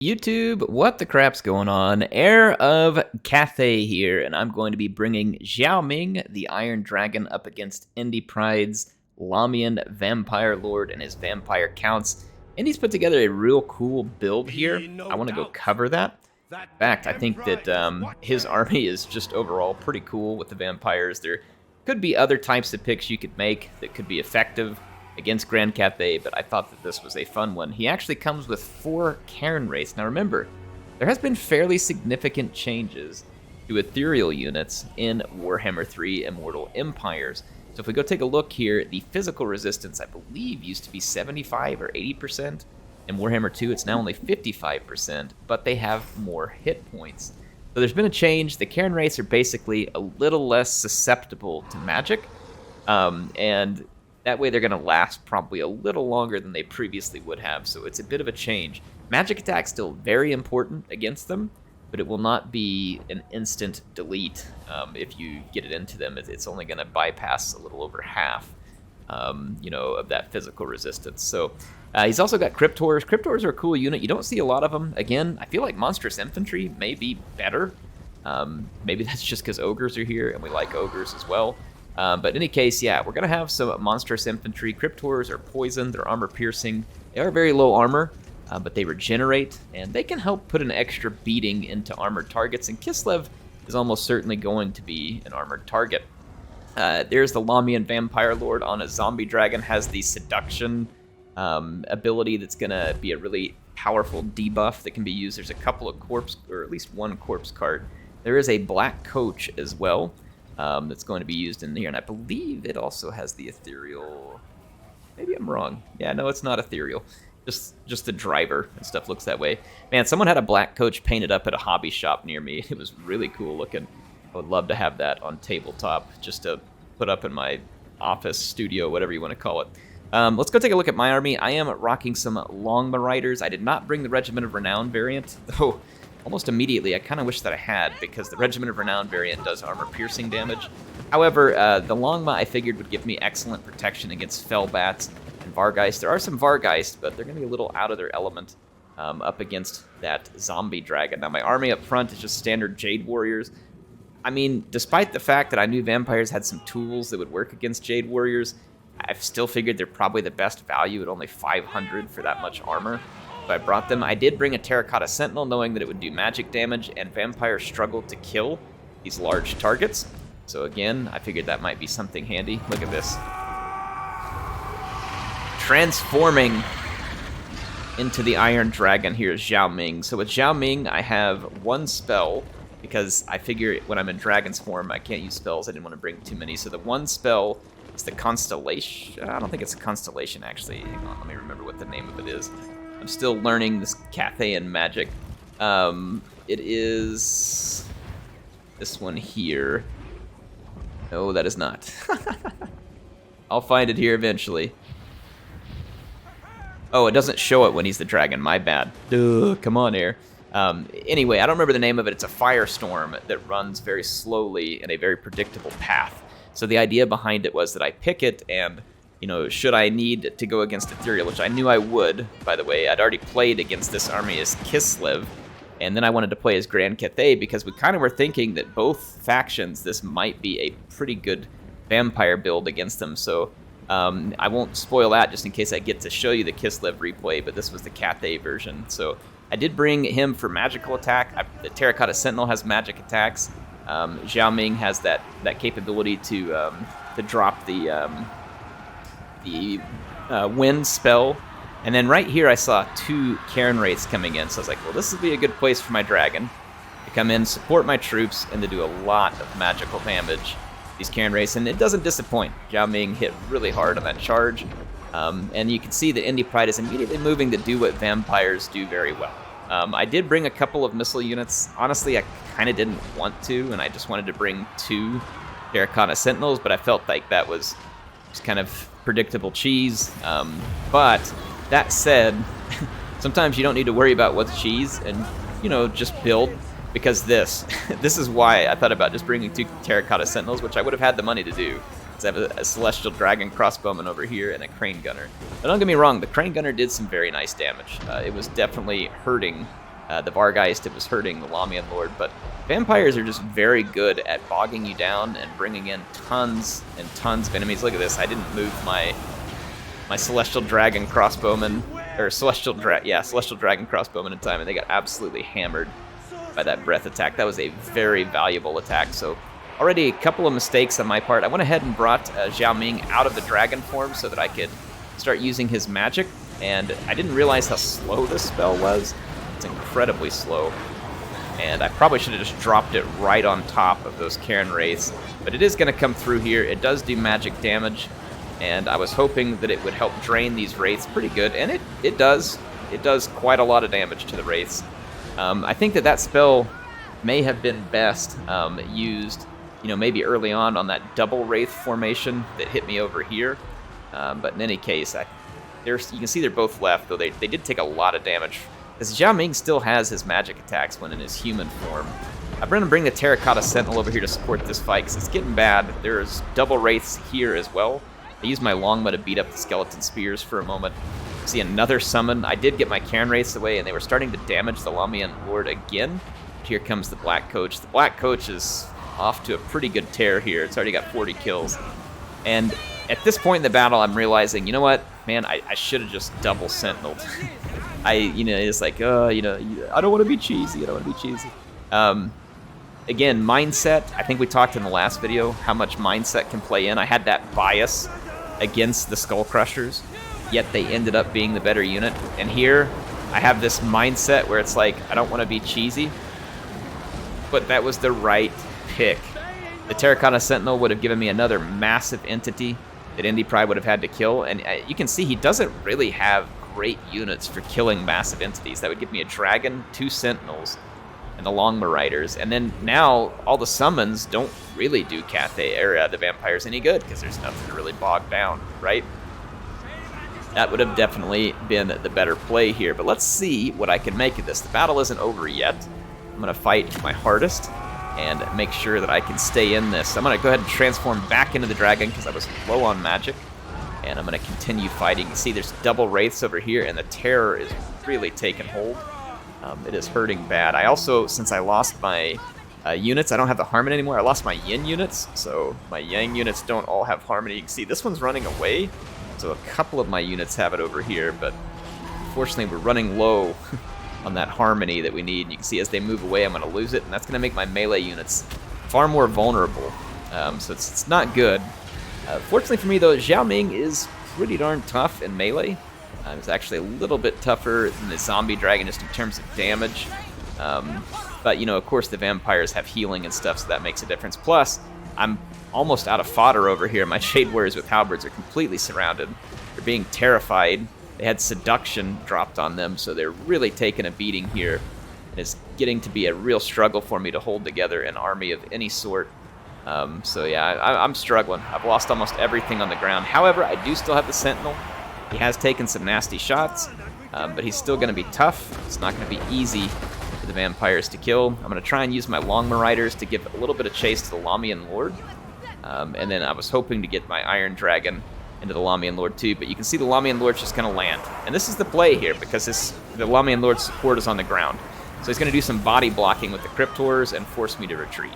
YouTube, what the crap's going on? Heir of Cathay here, and I'm going to be bringing Zhao Ming, the Iron Dragon, up against Indypride's Lamian Vampire Lord and his Vampire Counts. Indy's put together a real cool build here. I want to go cover that. In fact, I think that his army is just overall pretty cool with the vampires. There could be other types of picks you could make that could be effective against Grand Cathay, but I thought that this was a fun one. He actually comes with 4 Cairn wraiths. Now remember, there has been fairly significant changes to Ethereal units in Warhammer 3 Immortal Empires. So if we go take a look here, the physical resistance, I believe, used to be 75 or 80%. In Warhammer 2, it's now only 55%, but they have more hit points. So there's been a change. The Cairn wraiths are basically a little less susceptible to magic, and that way they're going to last probably a little longer than they previously would have, so it's a bit of a change. Magic attack's still very important against them, but it will not be an instant delete if you get it into them. It's only going to bypass a little over half, of that physical resistance. So he's also got Cryptors. Cryptors are a cool unit. You don't see a lot of them. Again, I feel like Monstrous Infantry may be better. Maybe that's just because Ogres are here, and we like Ogres as well. But in any case, yeah, we're going to have some Monstrous Infantry. Cryptors are poisoned, they're armor piercing. They are very low armor, but they regenerate, and they can help put an extra beating into armored targets, and Kislev is almost certainly going to be an armored target. There's the Lamian Vampire Lord on a zombie dragon, has the Seduction ability that's going to be a really powerful debuff that can be used. There's a couple of corpse, or at least one corpse card. There is a Black Coach as well. That's going to be used in here, and I believe it also has the Ethereal. Maybe I'm wrong. Yeah, no, it's not Ethereal. Just the driver and stuff looks that way. Man, someone had a Black Coach painted up at a hobby shop near me. It was really cool looking. I would love to have that on tabletop, just to put up in my office, studio, whatever you want to call it. Let's go take a look at my army. I am rocking some Longma Riders. I did not bring the Regiment of Renown variant, though. Almost immediately, I kind of wish that I had, because the Regiment of Renown variant does armor-piercing damage. However, the Longma I figured would give me excellent protection against Fellbats and Vargeist. There are some Vargeist, but they're going to be a little out of their element up against that zombie dragon. Now, my army up front is just standard Jade Warriors. I mean, despite the fact that I knew vampires had some tools that would work against Jade Warriors, I've still figured they're probably the best value at only 500 for that much armor. I brought them. I did bring a Terracotta Sentinel, knowing that it would do magic damage, and vampires struggled to kill these large targets. So again, I figured that might be something handy. Look at this. Transforming into the Iron Dragon here is Zhao Ming. So with Zhao Ming, I have 1 spell, because I figure when I'm in Dragon's form, I can't use spells. I didn't want to bring too many. So the 1 spell is the Constellation. I don't think it's a Constellation, actually. Hang on, let me remember what the name of it is. I'm still learning this Cathayan magic. It is this one here. No, that is not. I'll find it here eventually. Oh, it doesn't show it when he's the dragon. My bad. Duh, come on here. Anyway, I don't remember the name of it. It's a firestorm that runs very slowly in a very predictable path. So the idea behind it was that I pick it, and should I need to go against Ethereal, which I knew I would, by the way. I'd already played against this army as Kislev, and then I wanted to play as Grand Cathay, because we kind of were thinking that both factions, this might be a pretty good vampire build against them. So I won't spoil that just in case I get to show you the Kislev replay, but this was the Cathay version. So I did bring him for magical attack. The Terracotta Sentinel has magic attacks. Zhao Ming has that capability to drop the wind spell. And then right here I saw 2 Cairn wraiths coming in, so I was like, well, this would be a good place for my dragon to come in, support my troops, and to do a lot of magical damage. These Cairn wraiths, and it doesn't disappoint. Zhao Ming hit really hard on that charge, and you can see that Indypride is immediately moving to do what vampires do very well. I did bring a couple of missile units. Honestly, I kind of didn't want to, and I just wanted to bring 2 Terracotta Sentinels, but I felt like that was just kind of predictable cheese. But that said, sometimes you don't need to worry about what's cheese, and just build, because this is why I thought about just bringing 2 Terracotta Sentinels, which I would have had the money to do. I have a Celestial Dragon Crossbowman over here and a Crane Gunner. But don't get me wrong, the Crane Gunner did some very nice damage. It was definitely hurting the Vargeist, it was hurting the Lamian Lord, but vampires are just very good at bogging you down and bringing in tons and tons of enemies. Look at this, I didn't move my Celestial Dragon Crossbowman, or Celestial Dragon Crossbowman in time, and they got absolutely hammered by that breath attack. That was a very valuable attack, so already a couple of mistakes on my part. I went ahead and brought Zhao Ming out of the dragon form so that I could start using his magic, and I didn't realize how slow this spell was. It's incredibly slow, and I probably should have just dropped it right on top of those Cairn Wraiths, but it is going to come through here. It does do magic damage, and I was hoping that it would help drain these Wraiths pretty good, and it does. It does quite a lot of damage to the Wraiths. I think that spell may have been best used, maybe early on that double Wraith formation that hit me over here, but in any case, you can see they're both left, though they did take a lot of damage. Because Zhao Ming still has his magic attacks when in his human form. I'm going to bring the Terracotta Sentinel over here to support this fight, because it's getting bad. There's double Wraiths here as well. I used my Longbow to beat up the Skeleton Spears for a moment. See another summon. I did get my Cairn Wraiths away, and they were starting to damage the Lamian Lord again. Here comes the Black Coach. The Black Coach is off to a pretty good tear here. It's already got 40 kills. And at this point in the battle, I'm realizing, you know what? Man, I should have just double Sentineled. It's like, I don't want to be cheesy. Again, mindset. I think we talked in the last video how much mindset can play in. I had that bias against the Skull Crushers, yet they ended up being the better unit. And here, I have this mindset where it's like, I don't want to be cheesy, but that was the right pick. The Terracotta Sentinel would have given me another massive entity that Indypride would have had to kill, and you can see he doesn't really have great units for killing massive entities. That would give me a dragon, 2 sentinels, and the Longbow Riders. And then now all the summons don't really do Cathay area the vampires any good, because there's nothing to really bog down, right? That would have definitely been the better play here. But let's see what I can make of this. The battle isn't over yet. I'm going to fight my hardest and make sure that I can stay in this. I'm going to go ahead and transform back into the dragon because I was low on magic. And I'm going to continue fighting. You see there's double Wraiths over here, and the terror is really taking hold. It is hurting bad. I also, since I lost my units, I don't have the Harmony anymore. I lost my Yin units, so my Yang units don't all have Harmony. You can see this one's running away, so a couple of my units have it over here, but unfortunately we're running low on that Harmony that we need. You can see as they move away, I'm going to lose it, and that's going to make my melee units far more vulnerable. So it's not good. Fortunately for me, though, Zhao Ming is pretty darn tough in melee. It's actually a little bit tougher than the zombie dragon just in terms of damage. But, of course, the vampires have healing and stuff, so that makes a difference. Plus, I'm almost out of fodder over here. My Shade Warriors with halberds are completely surrounded. They're being terrified. They had seduction dropped on them, so they're really taking a beating here. And it's getting to be a real struggle for me to hold together an army of any sort. So yeah, I'm struggling. I've lost almost everything on the ground. However, I do still have the Sentinel. He has taken some nasty shots, but he's still going to be tough. It's not going to be easy for the vampires to kill. I'm going to try and use my Longbow Riders to give a little bit of chase to the Lamian Lord. And then I was hoping to get my Iron Dragon into the Lamian Lord too, but you can see the Lamian Lord's just going to land. And this is the play here, because the Lamian Lord's support is on the ground. So he's going to do some body blocking with the Cryptors and force me to retreat.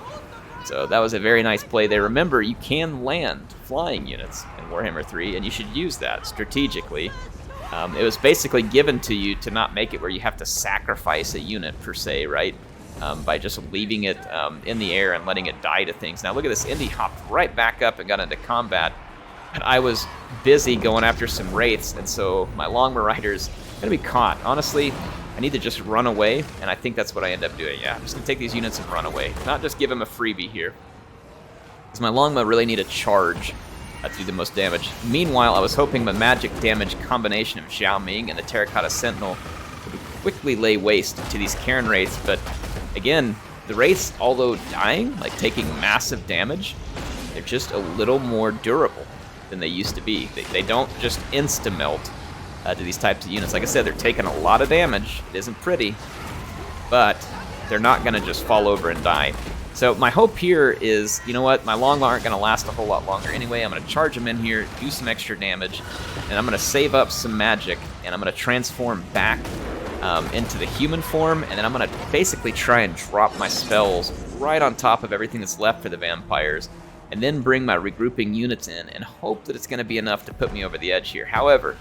So that was a very nice play there. Remember, you can land flying units in Warhammer 3, and you should use that strategically. It was basically given to you to not make it where you have to sacrifice a unit, per se, right? By just leaving it in the air and letting it die to things. Now look at this, Indy hopped right back up and got into combat. And I was busy going after some Wraiths, and so my Longbow Riders are going to be caught. Honestly, I need to just run away, and I think that's what I end up doing. Yeah, I'm just going to take these units and run away. Not just give them a freebie here. Because my Longbow really need a charge to do the most damage. Meanwhile, I was hoping the magic damage combination of Zhao Ming and the Terracotta Sentinel would quickly lay waste to these Cairn Wraiths, but again, the Wraiths, although dying, like taking massive damage, they're just a little more durable than they used to be. They don't just insta-melt to these types of units. Like I said, they're taking a lot of damage. It isn't pretty, but they're not going to just fall over and die. So my hope here is, you know what, my Longbow aren't going to last a whole lot longer anyway. I'm going to charge them in here, do some extra damage, and I'm going to save up some magic, and I'm going to transform back into the human form, and then I'm going to basically try and drop my spells right on top of everything that's left for the vampires, and then bring my regrouping units in and hope that it's going to be enough to put me over the edge here. However,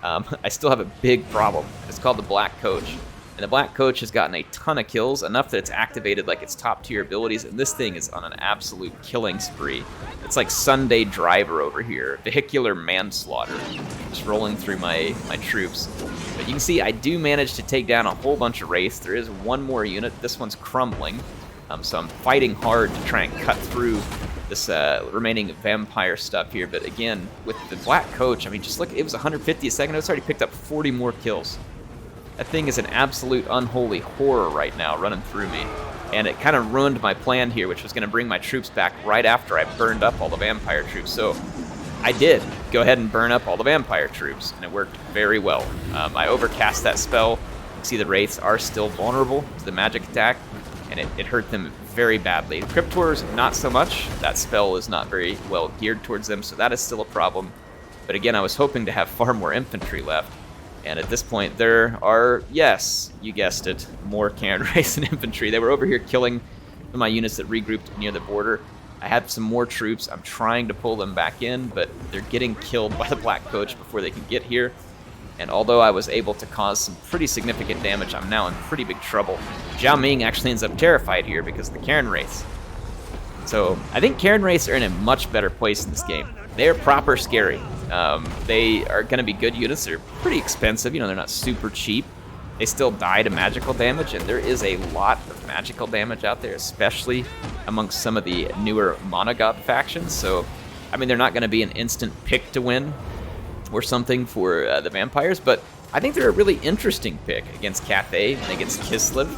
I still have a big problem. It's called the Black Coach. And the Black Coach has gotten a ton of kills, enough that it's activated like its top tier abilities, and this thing is on an absolute killing spree. It's like Sunday Driver over here, vehicular manslaughter, just rolling through my troops. But you can see I do manage to take down a whole bunch of wraiths. There is one more unit. This one's crumbling, so I'm fighting hard to try and cut through this remaining vampire stuff here. But again, with the Black Coach, I mean, just look, it was 150 a second. It's already picked up 40 more kills. That thing is an absolute unholy horror right now running through me. And it kind of ruined my plan here, which was going to bring my troops back right after I burned up all the vampire troops. So I did go ahead and burn up all the vampire troops, and it worked very well. I overcast that spell. You can see the wraiths are still vulnerable to the magic attack, and it hurt them very badly. Cryptors, not so much. That spell is not very well geared towards them, so that is still a problem. But again, I was hoping to have far more infantry left. And at this point, there are, yes, you guessed it, more Cairn Wraiths and infantry. They were over here killing my units that regrouped near the border. I had some more troops. I'm trying to pull them back in, but they're getting killed by the Black Coach before they can get here. And although I was able to cause some pretty significant damage, I'm now in pretty big trouble. Zhao Ming actually ends up terrified here because of the Cairn Wraiths. So I think Cairn Wraiths are in a much better place in this game. They're proper scary. They are going to be good units. They're pretty expensive. You know, they're not super cheap. They still die to magical damage, and there is a lot of magical damage out there, especially amongst some of the newer Monogoth factions. So, I mean, they're not going to be an instant pick to win or something for the vampires, but I think they're a really interesting pick against Cathay and against Kislev.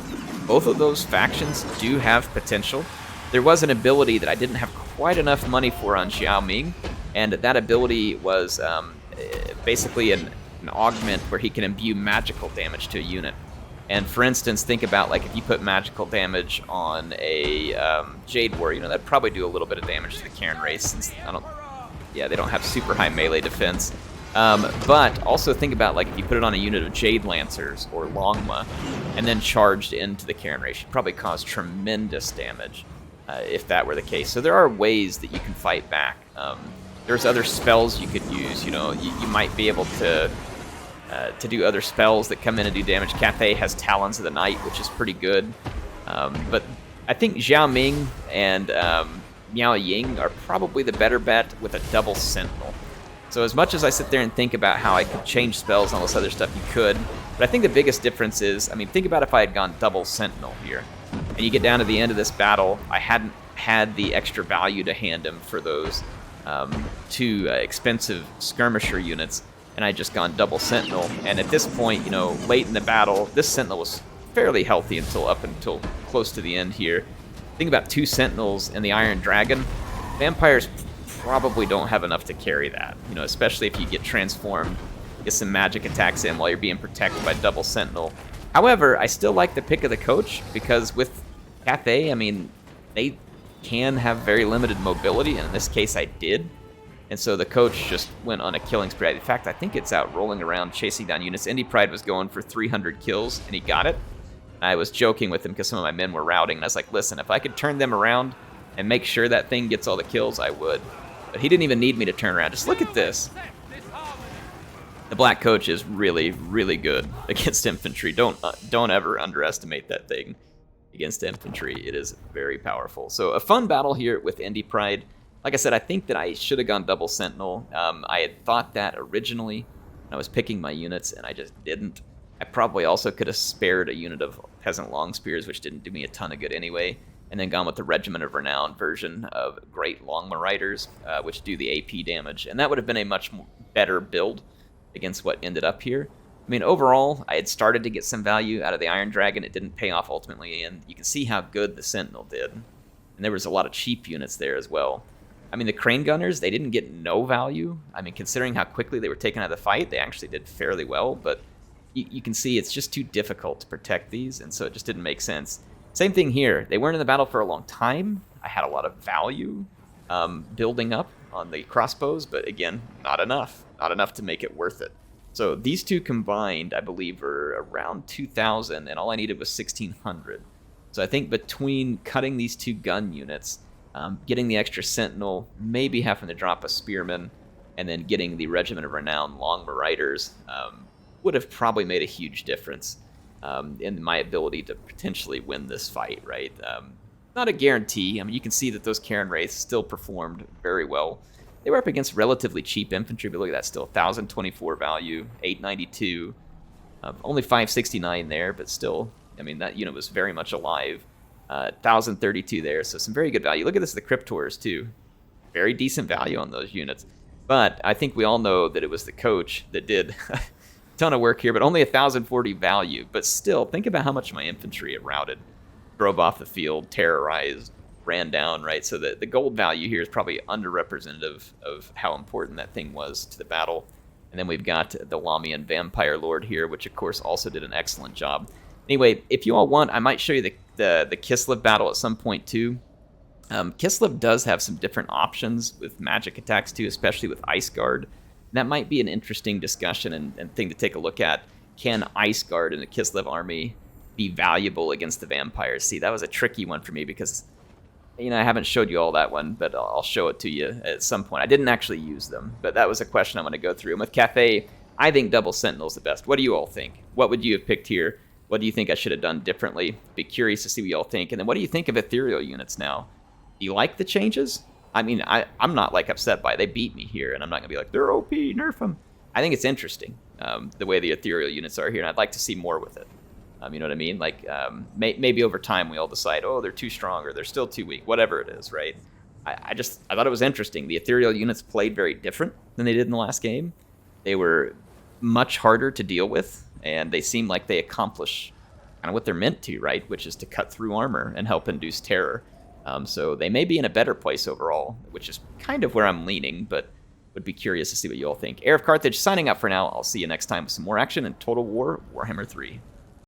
Both of those factions do have potential. There was an ability that I didn't have quite enough money for on Zhao Ming, and that ability was basically an augment where he can imbue magical damage to a unit. And for instance, think about like if you put magical damage on a Jade Warrior, you know, that'd probably do a little bit of damage to the Cairn Wraiths, since they don't have super high melee defense. But also think about like if you put it on a unit of Jade Lancers or Longma and then charged into the Cairn Wraiths, you'd probably cause tremendous damage if that were the case. So there are ways that you can fight back. There's other spells you could use. You know, you might be able to do other spells that come in and do damage. Cathay has Talons of the Night, which is pretty good. But I think Zhao Ming and Miao Ying are probably the better bet with a double Sentinel. So as much as I sit there and think about how I could change spells and all this other stuff, you could. But I think the biggest difference is, I mean, think about if I had gone double Sentinel here. And you get down to the end of this battle, I hadn't had the extra value to hand him for those two expensive skirmisher units, and I just gone double Sentinel. And at this point, you know, late in the battle, this Sentinel was fairly healthy until close to the end here. Think about two Sentinels and the Iron Dragon. Vampires probably don't have enough to carry that, you know, especially if you get transformed, get some magic attacks in while you're being protected by double Sentinel. However, I still like the pick of the coach, because with Cathay, I mean, they can have very limited mobility, and in this case I did. And so the coach just went on a killing spree. In fact, I think it's out rolling around chasing down units. Indypride was going for 300 kills, and he got it. I was joking with him because some of my men were routing, and I was like, listen, if I could turn them around and make sure that thing gets all the kills, I would. But he didn't even need me to turn around. Just look at this. The Black Coach is really, really good against infantry. Don't ever underestimate that thing against infantry. It is very powerful. So a fun battle here with Indypride. Like I said, I think that I should have gone double Sentinel. I had thought that originally when I was picking my units, and I just didn't. I probably also could have spared a unit of Peasant Long Spears, which didn't do me a ton of good anyway, and then gone with the Regiment of Renown version of Great Longma Riders, which do the AP damage. And that would have been a much better build against what ended up here. I mean, overall, I had started to get some value out of the Iron Dragon. It didn't pay off ultimately, and you can see how good the Sentinel did. And there was a lot of cheap units there as well. I mean, the Crane Gunners, they didn't get no value. I mean, considering how quickly they were taken out of the fight, they actually did fairly well, but you can see it's just too difficult to protect these, and so it just didn't make sense. Same thing here. They weren't in the battle for a long time. I had a lot of value building up on the crossbows, but again, not enough. Not enough to make it worth it. So these two combined, I believe, are around 2,000, and all I needed was 1,600. So I think between cutting these two gun units, getting the extra sentinel, maybe having to drop a spearman, and then getting the Regiment of Renown long riders would have probably made a huge difference in my ability to potentially win this fight, right? Not a guarantee. I mean, you can see that those Karen Wraiths still performed very well. They were up against relatively cheap infantry, but look at that, still 1,024 value, 892, only 569 there, but still, I mean, that unit was very much alive. 1,032 there, so some very good value. Look at this, the Cryptors too. Very decent value on those units. But I think we all know that it was the coach that did a ton of work here, but only 1,040 value. But still, think about how much my infantry it routed. Drove off the field, terrorized, ran down, right? So the gold value here is probably underrepresentative of how important that thing was to the battle. And then we've got the Lamian Vampire Lord here, which of course also did an excellent job. Anyway, if you all want, I might show you the Kislev battle at some point too. Kislev does have some different options with magic attacks too, especially with Ice Guard. That might be an interesting discussion and thing to take a look at. Can Ice Guard in the Kislev army be valuable against the vampires? See, that was a tricky one for me because, you know, I haven't showed you all that one, but I'll show it to you at some point. I didn't actually use them, but that was a question I'm going to go through. And with Cathay, I think double Sentinel is the best. What do you all think? What would you have picked here? What do you think I should have done differently? Be curious to see what you all think. And then what do you think of Ethereal units now? Do you like the changes? I mean, I'm not like upset by it. They beat me here, and I'm not going to be like, they're OP, nerf them. I think it's interesting, the way the Ethereal units are here, and I'd like to see more with it. You know what I mean? Like, maybe over time we all decide, oh, they're too strong, or they're still too weak, whatever it is, right? I thought it was interesting. The Ethereal units played very different than they did in the last game. They were much harder to deal with, and they seem like they accomplish kind of what they're meant to, right? Which is to cut through armor and help induce terror. So they may be in a better place overall, which is kind of where I'm leaning, but would be curious to see what you all think. HeirofCarthage signing up for now. I'll see you next time with some more action in Total War Warhammer 3.